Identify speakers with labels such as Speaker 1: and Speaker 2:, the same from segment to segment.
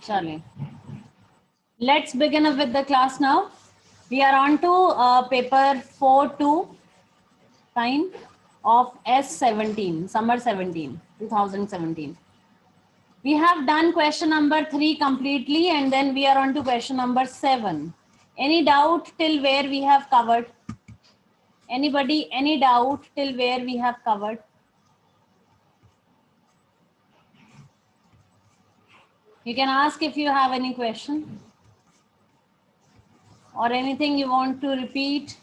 Speaker 1: Chale. Let's begin up with the class now. We are on to paper 4-2 fine of S17, summer 17, 2017. We have done question number 3 completely and then we are on to question number 7. Any doubt till where we have covered? Anybody, any doubt till where we have covered? You can ask if you have any question or anything you want to repeat.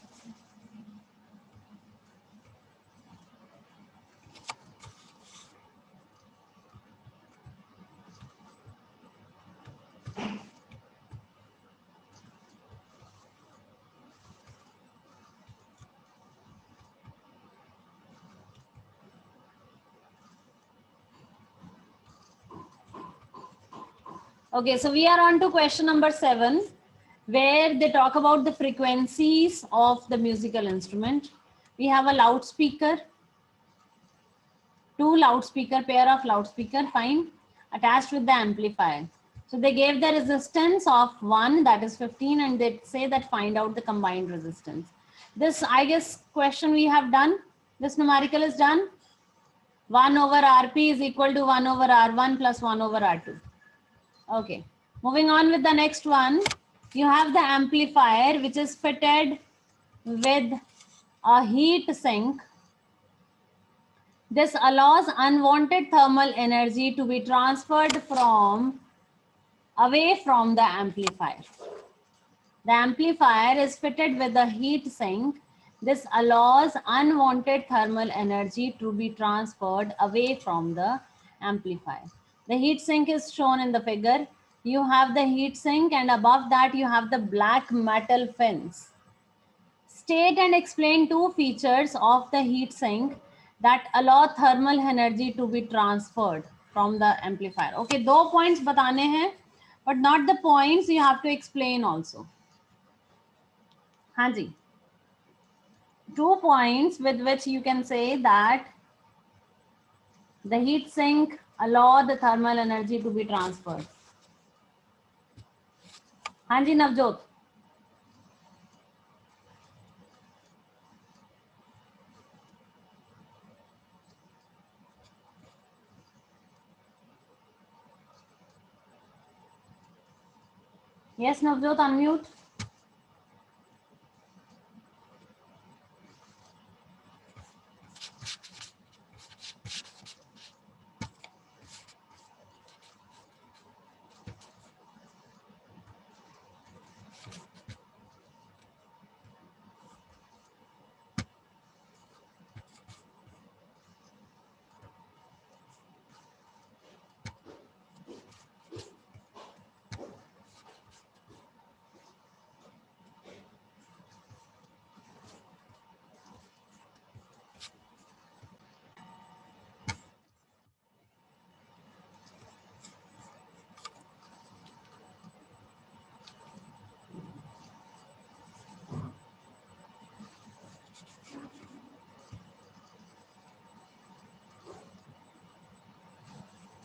Speaker 1: Okay, so we are on to question number 7, where they talk about the frequencies of the musical instrument. We have a loudspeaker, pair of loudspeaker, fine, attached with the amplifier. So they gave the resistance of 1, that is 15, and they say that find out the combined resistance. This, I guess, question we have done. This numerical is done. 1 over Rp is equal to 1 over R1 plus 1 over R2. Okay, moving on with the next one. You have the amplifier which is fitted with a heat sink. This allows unwanted thermal energy to be transferred away from the amplifier. The amplifier is fitted with a heat sink. This allows unwanted thermal energy to be transferred away from the amplifier. The heat sink is shown in the figure. You have the heat sink and above that you have the black metal fins. State and explain 2 features of the heat sink that allow thermal energy to be transferred from the amplifier. Okay, 2 points batane hain, but not the points, you have to explain also. Hanji. 2 points with which you can say that the heat sink allow the thermal energy to be transferred. Hanji Navjot. Yes, Navjot, unmute.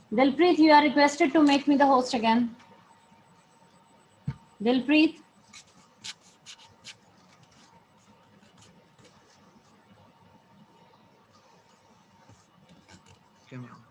Speaker 1: Dilpreet, you are requested to make me the host again. Dilpreet.
Speaker 2: Okay, ma'am.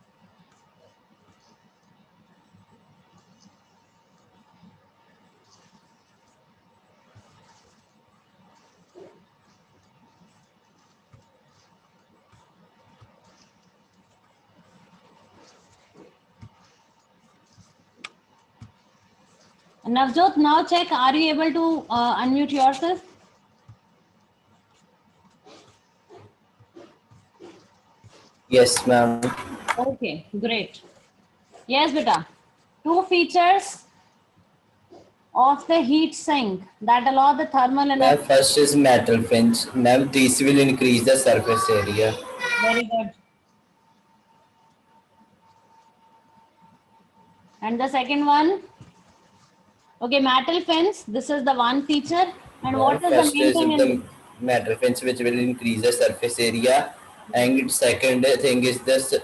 Speaker 1: Navjot, now check, are you able to unmute yourself?
Speaker 3: Yes, ma'am.
Speaker 1: Okay, great. Yes, beta. 2 features of the heat sink that allow the thermal
Speaker 3: Ma'am,
Speaker 1: energy.
Speaker 3: first is metal fins. Ma'am, this will increase the surface area.
Speaker 1: Very good. And the second one? Okay, metal fins. This is the one feature. And
Speaker 3: Ma'am,
Speaker 1: what is the
Speaker 3: first
Speaker 1: main
Speaker 3: is
Speaker 1: thing in
Speaker 3: the metal fins which will increase the surface area. And second thing is this,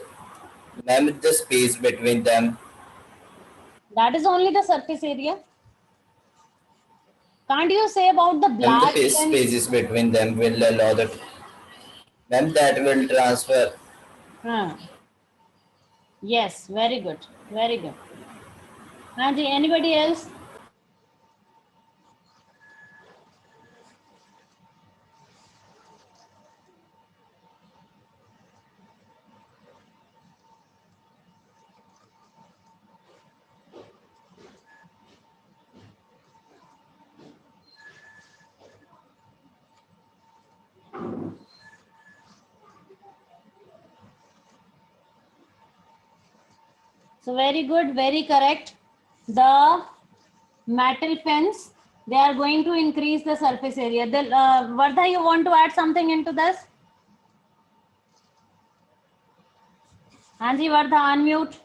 Speaker 3: ma'am, the space between them.
Speaker 1: That is only the surface area. Can't you say about the
Speaker 3: And
Speaker 1: black
Speaker 3: the
Speaker 1: lens?
Speaker 3: spaces between them will allow the ma'am that will transfer.
Speaker 1: Yes, very good. Very good. Anji, anybody else? So very good, very correct. The metal fence, they are going to increase the surface area. Vardha, you want to add something into this? Anji, Vardha, unmute.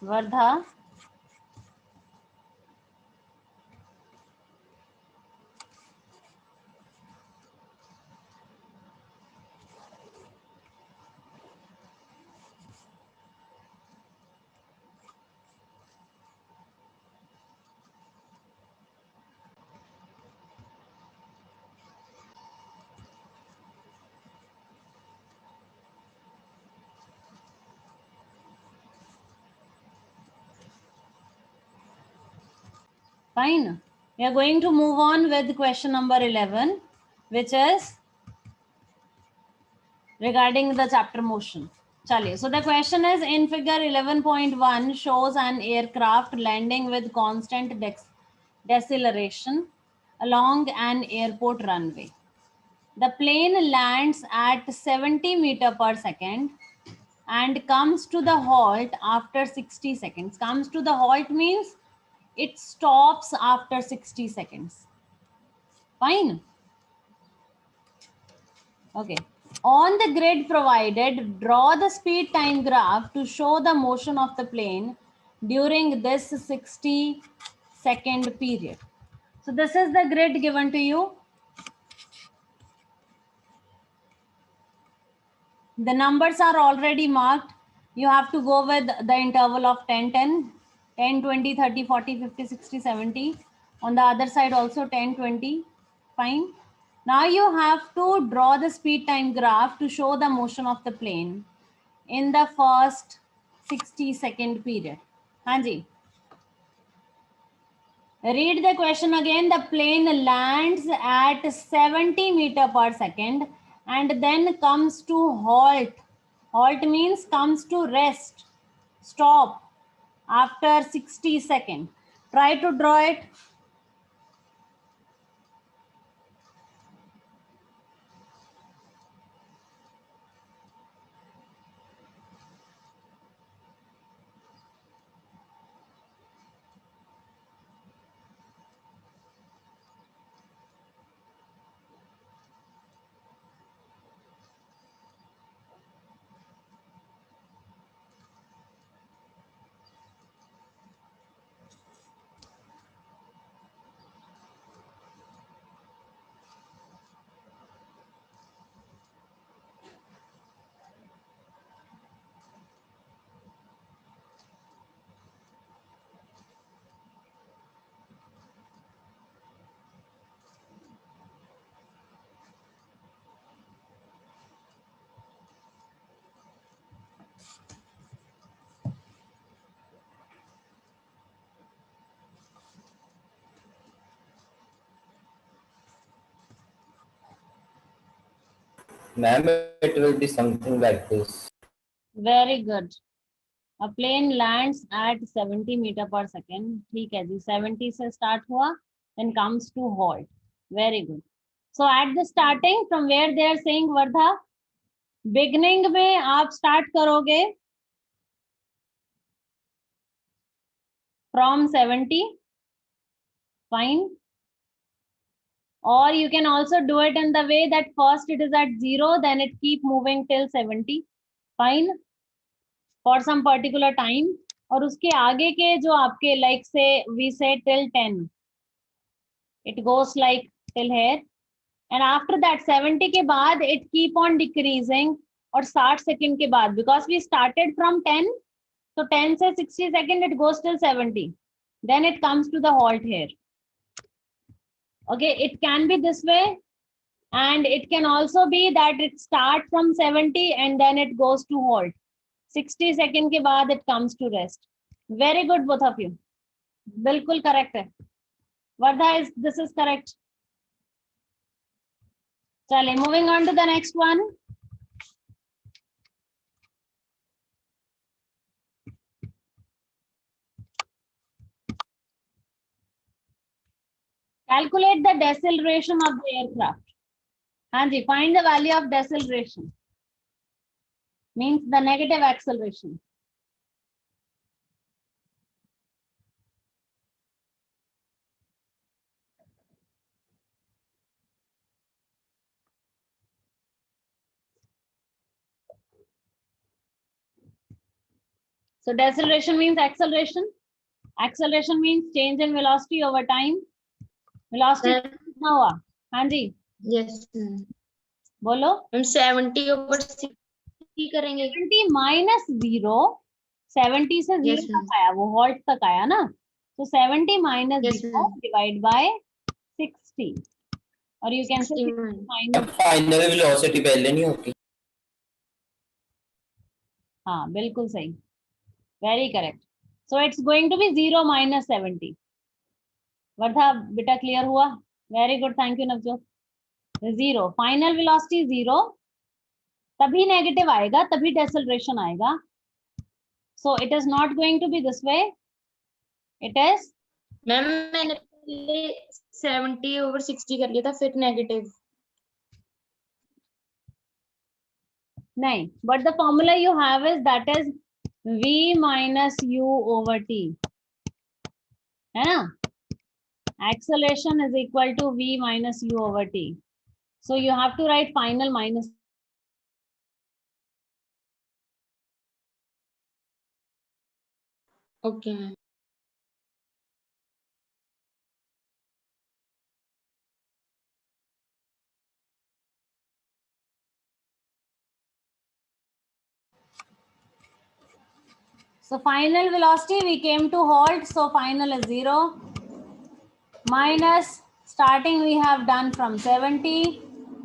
Speaker 1: Vardha. Fine. We are going to move on with question number 11, which is regarding the chapter motion. Chaliye. So the question is, in figure 11.1 shows an aircraft landing with constant deceleration along an airport runway. The plane lands at 70 meter per second and comes to the halt after 60 seconds. Comes to the halt means it stops after 60 seconds. Fine. Okay. On the grid provided, draw the speed time graph to show the motion of the plane during this 60-second period. So this is the grid given to you. The numbers are already marked. You have to go with the interval of 10, 10, 10, 20, 30, 40, 50, 60, 70. On the other side also 10, 20. Fine. Now you have to draw the speed time graph to show the motion of the plane in the first 60-second period. Hanji. Read the question again. The plane lands at 70 meter per second and then comes to halt. Halt means comes to rest, stop after 60 seconds. Try to draw it.
Speaker 3: Ma'am, it will be something like this.
Speaker 1: Very good. A plane lands at 70 meter per second. ठीक है जी, 70 से start हुआ, then comes to halt. Very good. So at the starting, from where they are saying, Vardha, beginning में आप start करोगे from 70. Fine. Or you can also do it in the way that first it is at 0, then it keep moving till 70. Fine. For some particular time. और उसके आगे के जो आपके like say we say till 10. It goes like till here. and after that 70 के बाद it keep on decreasing, और 60 second के बाद, because we started from 10, so 10 से 60 second it goes till 70, then it comes to the halt here. Okay, it can be this way, and it can also be that it starts from 70 and then it goes to halt. 60 second के बाद it comes to rest. Very good, both of you. बिल्कुल correct है. Vardha, this is correct. चलिए, moving on to the next one. Calculate the deceleration of the aircraft. हाँ जी, find the value of deceleration. Means the negative acceleration. So deceleration means acceleration. Acceleration means change in velocity over time. Velocity कितना हुआ? हाँ जी,
Speaker 2: yes
Speaker 1: बोलो.
Speaker 2: हम 70/60 करेंगे.
Speaker 1: 70 minus 0, 70 से 0
Speaker 2: Yes,
Speaker 1: तक आया, वो halt तक आया ना, तो 70 minus
Speaker 2: Yes,
Speaker 1: 0 divide by 60, और you can say 60 minus,
Speaker 3: final velocity पहले नहीं होती.
Speaker 1: हाँ बिल्कुल सही, very correct. So it's going to be 0 minus 70. Vardha बेटा क्लियर हुआ? Very good, thank you Navjot. 0 final velocity 0, तभी नेगेटिव आएगा, तभी डेसेलरेशन आएगा. So it is not going to be this way, it is,
Speaker 2: ma'am मैंने पहले 70/60 कर लिया था, फिर नेगेटिव.
Speaker 1: नहीं, but the formula you have is that is v minus u over t, है ना? Acceleration is equal to v minus u over t. So you have to write final minus.
Speaker 2: Okay ma'am.
Speaker 1: So final velocity we came to halt, so final is 0 minus starting we have done from 70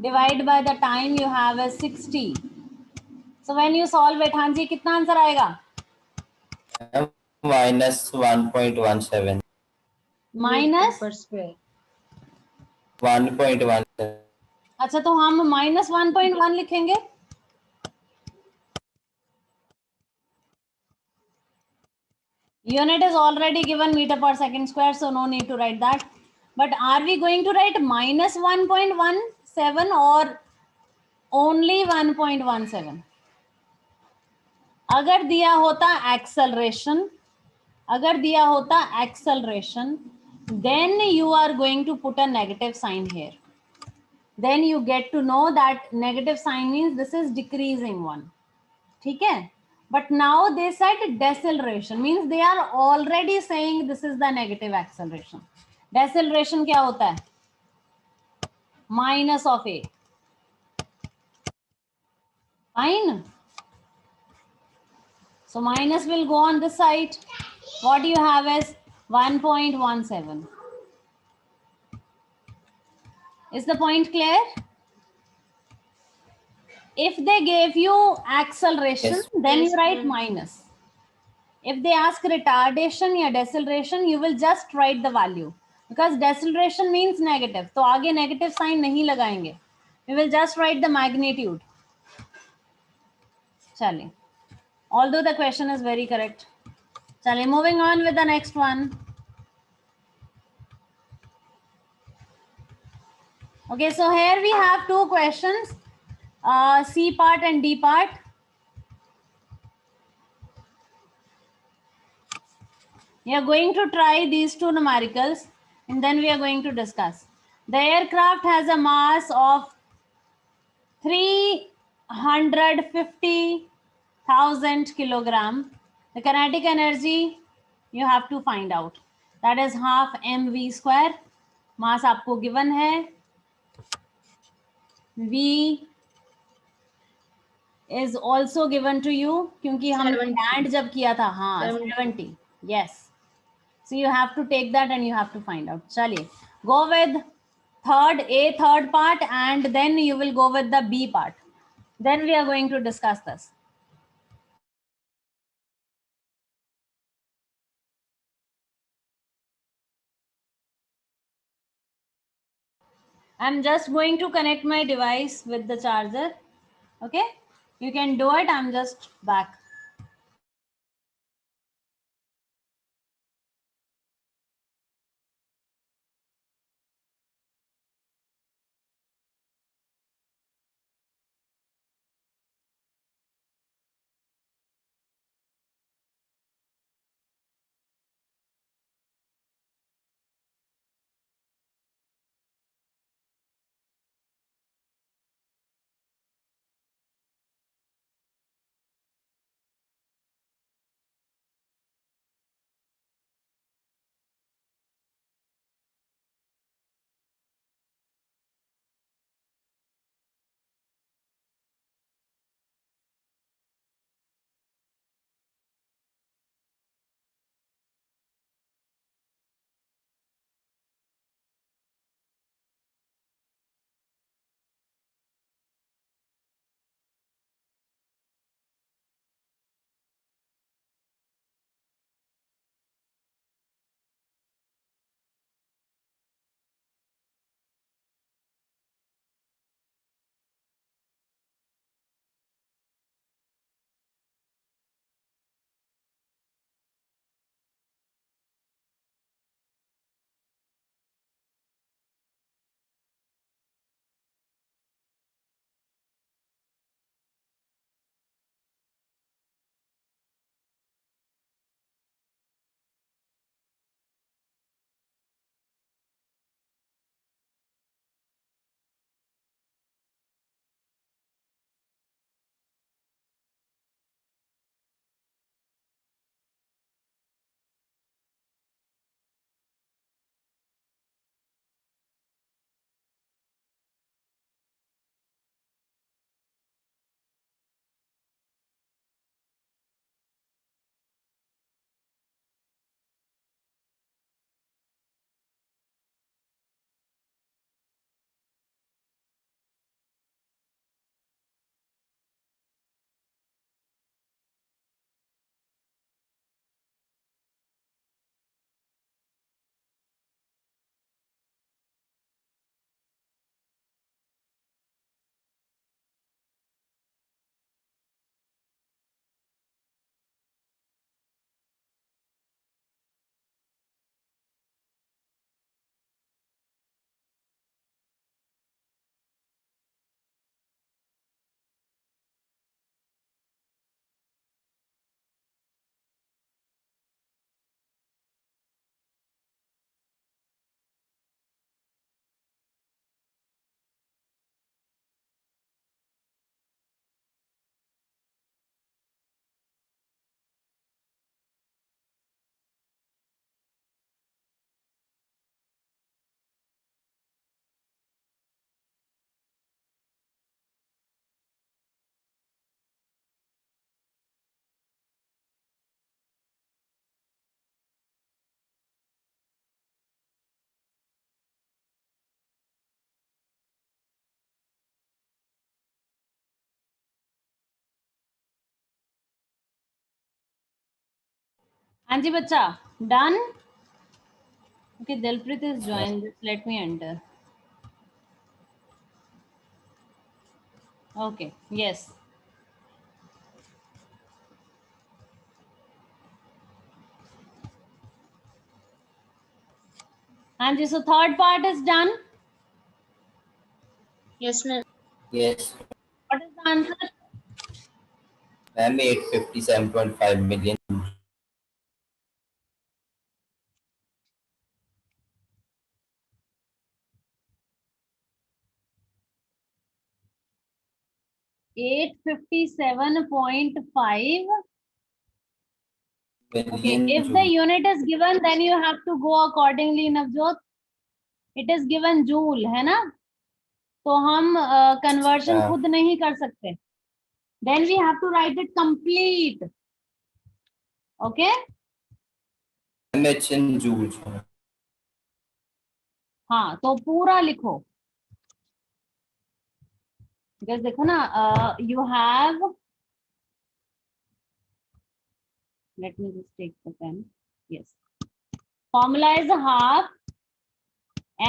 Speaker 1: divide by the time you have is 60. So when you solve it, हाँ जी, कितना answer आएगा?
Speaker 3: minus 1.17.
Speaker 1: Minus,
Speaker 2: पर square.
Speaker 3: 1.17.
Speaker 1: अच्छा तो हम minus 1.1 लिखेंगे. Unit is already given meter per second square, so no need to write that. But are we going to write minus 1.17 or only 1.17? अगर दिया होता acceleration, अगर दिया होता acceleration, then you are going to put a negative sign here. Then you get to know that negative sign means this is decreasing one. ठीक है? But now they said deceleration, means they are already saying this is the negative acceleration. Deceleration क्या होता है? Minus of a. Fine. So minus will go on this side. What you have is 1.17. Is the point clear? If they gave you acceleration,
Speaker 3: Yes.
Speaker 1: then
Speaker 2: Yes,
Speaker 1: you write
Speaker 2: ma'am.
Speaker 1: minus. If they ask retardation or deceleration, you will just write the value, because deceleration means negative. तो आगे negative sign नहीं लगाएंगे. We will just write the magnitude. चलिए. Although the question is very correct. चलिए, moving on with the next one. Okay, so here we have two questions, C part and D part. We are going to try these two numericals and then we are going to discuss. The aircraft has a mass of 350,000 kilogram. The kinetic energy you have to find out. That is half mv square. Mass आपको given है. V is also given to you क्योंकि हमने
Speaker 2: 70.
Speaker 1: and जब किया था, हाँ
Speaker 2: 70.
Speaker 1: 70. Yes. So you have to take that and you have to find out. चलिए, go with third part and then you will go with the B part. Then we are going to discuss this. I'm just going to connect my device with the charger. Okay, you can do it. I'm just back. हाँ जी बच्चा, done? Okay, Dilpreet is joined. Just let me enter. Okay, yes. हाँ जी, so third part is done.
Speaker 2: Yes, ma'am.
Speaker 3: Yes.
Speaker 1: What is the answer?
Speaker 3: Ma'am, 857.5 million.
Speaker 1: 857.5. Okay,
Speaker 3: Million
Speaker 1: if the
Speaker 3: joule.
Speaker 1: unit is given, then you have to go accordingly, Navjot. It is given joule, है ना? तो हम conversion
Speaker 3: हाँ।
Speaker 1: खुद नहीं कर सकते. Then we have to write it complete. Okay.
Speaker 3: mh in joules.
Speaker 1: हाँ, तो पूरा लिखो. बिकॉज देखो ना, you have, let me just take the pen. Yes, formula is half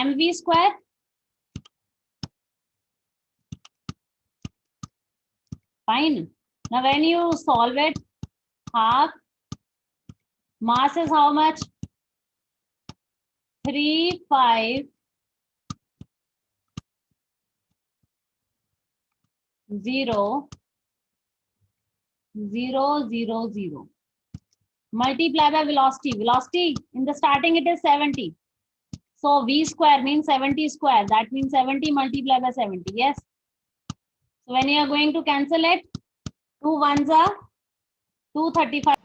Speaker 1: mv square. Fine. Now when you solve it, half mass is how much? 350,000 multiply by velocity. Velocity in the starting it is 70. So v square means 70 square. That means 70 multiplied by 70. Yes. So when you are going to cancel it, 2 ones are 235.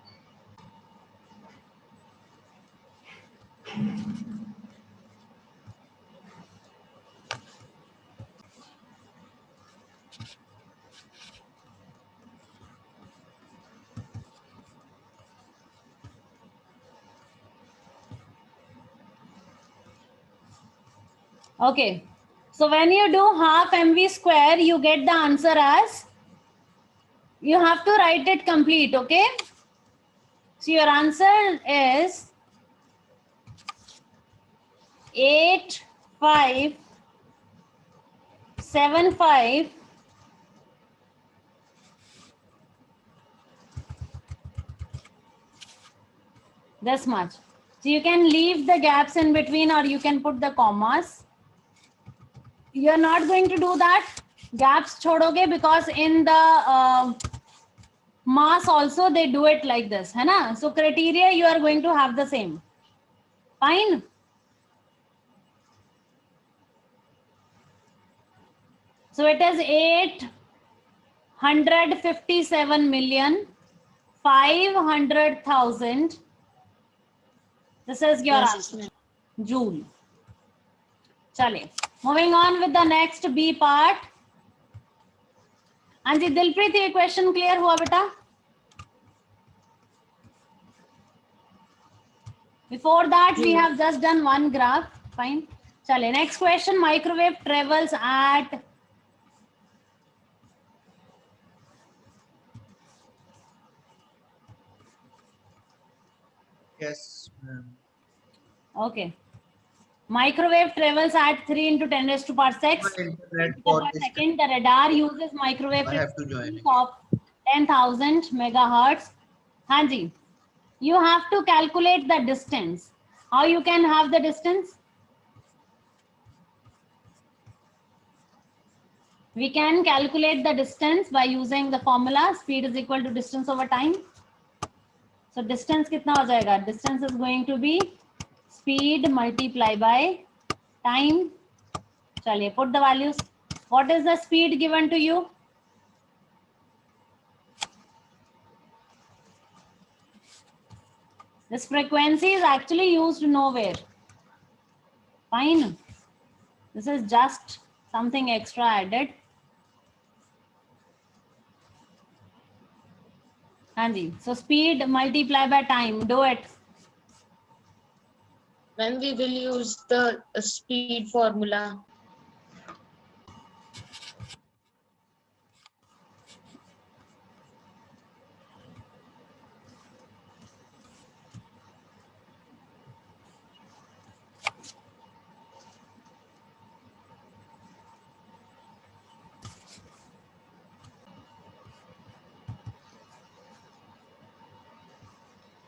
Speaker 1: Okay. So when you do half mv square, you get the answer as, you have to write it complete. Okay. So your answer is 8575. This much. So you can leave the gaps in between or you can put the commas. You're not going to do that. Gaps chodoge because in the mass also they do it like this. Hai na? So criteria you are going to have the same. Fine. So it is 857,500,000. This is your answer. Joule. Chale. Moving on with the next B part. Anji, Dilpreet, ये question clear हुआ बेटा? Before that, we have just done one graph. Fine. Chale. Next question. Microwave travels at
Speaker 4: Yes, ma'am.
Speaker 1: okay. Microwave travels at 3 into 10 raised to power 6
Speaker 4: My internet
Speaker 1: per
Speaker 4: got
Speaker 1: second. The radar uses microwave
Speaker 4: I have to join
Speaker 1: frequency
Speaker 4: it.
Speaker 1: of 10,000 megahertz. Hanji, you have to calculate the distance. How you can have the distance? We can calculate the distance by using the formula speed is equal to distance over time. So distance कितना हो जाएगा? Distance is going to be speed multiply by time. चलिए, put the values. What is the speed given to you? This frequency is actually used nowhere. Fine. This is just something extra added. Hanji. So speed multiply by time. Do it.
Speaker 2: When we will use the speed formula.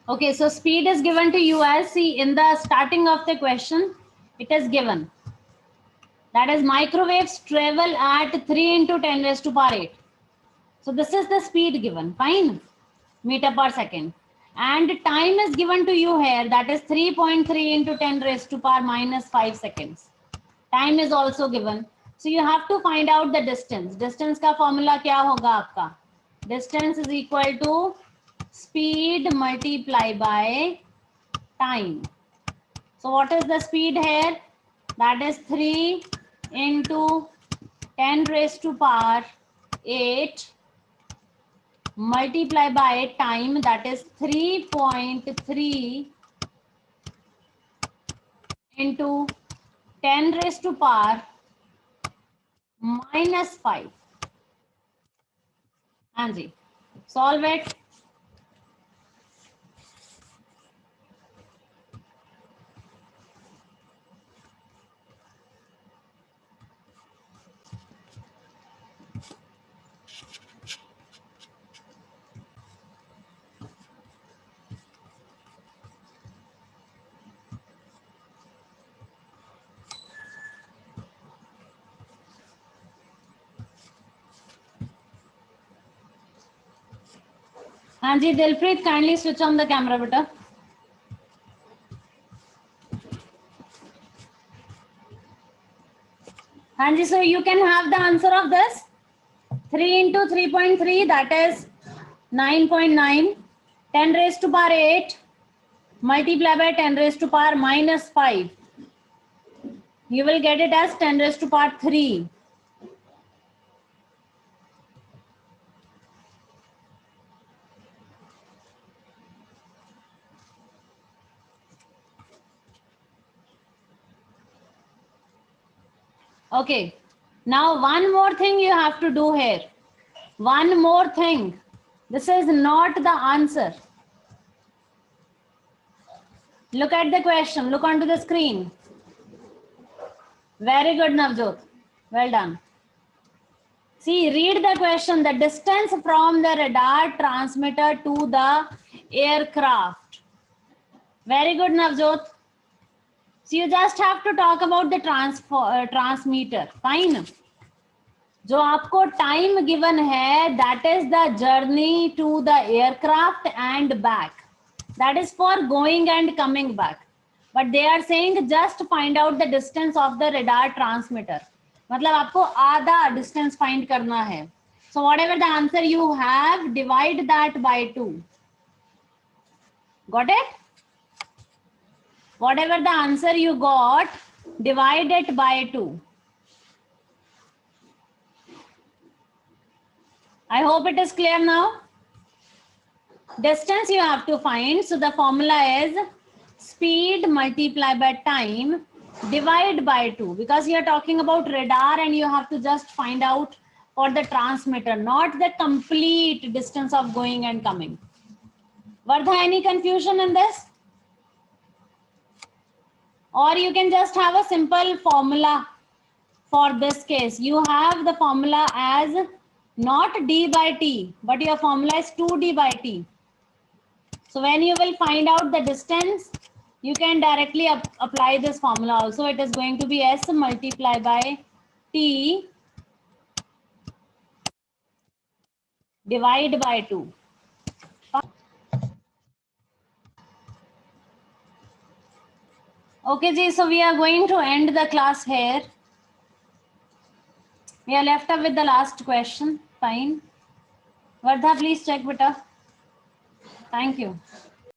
Speaker 1: Okay, so speed is given to you as, see, in the starting of the question, it is given. That is microwaves travel at 3 into 10 raised to power 8. So this is the speed given, fine, meter per second. And time is given to you here, that is 3.3 into 10 raised to power minus 5 seconds. Time is also given. So you have to find out the distance. Distance का formula क्या होगा आपका? Distance is equal to speed multiply by time. So what is the speed here? That is 3 into 10 raised to power 8 multiply by time, that is 3.3 into 10 raised to power minus 5. हाँ जी, solve it. हाँ जी Dilpreet, kindly switch on the camera बेटा. हाँ जी, so you can have the answer of this. 3 into 3.3, that is 9.9. 10 raised to power 8 multiply by 10 raised to power minus 5. You will get it as 10 raised to power 3. Okay, now one more thing you have to do here. One more thing. This is not the answer. Look at the question. Look onto the screen. Very good, Navjot. Well done. See, read the question. The distance from the radar transmitter to the aircraft. Very good, Navjot. So you just have to talk about the transmitter. Fine. जो आपको time given है, that is the journey to the aircraft and back, that is for going and coming back, but they are saying just find out the distance of the radar transmitter. मतलब आपको आधा distance find करना है. So whatever the answer you have, divide that by 2. Got it? Whatever the answer you got, divide it by 2. I hope it is clear now. Distance you have to find. So the formula is speed multiplied by time divide by 2, because you are talking about radar and you have to just find out for the transmitter, not the complete distance of going and coming. Vardha, any confusion in this? Or you can just have a simple formula for this case. You have the formula as not d by t, but your formula is 2d by t. So when you will find out the distance, you can directly apply this formula also. It is going to be s multiplied by t divide by 2. Okay ji, so we are going to end the class here. We are left up with the last question. Fine. Vardha, please check beta. Thank you.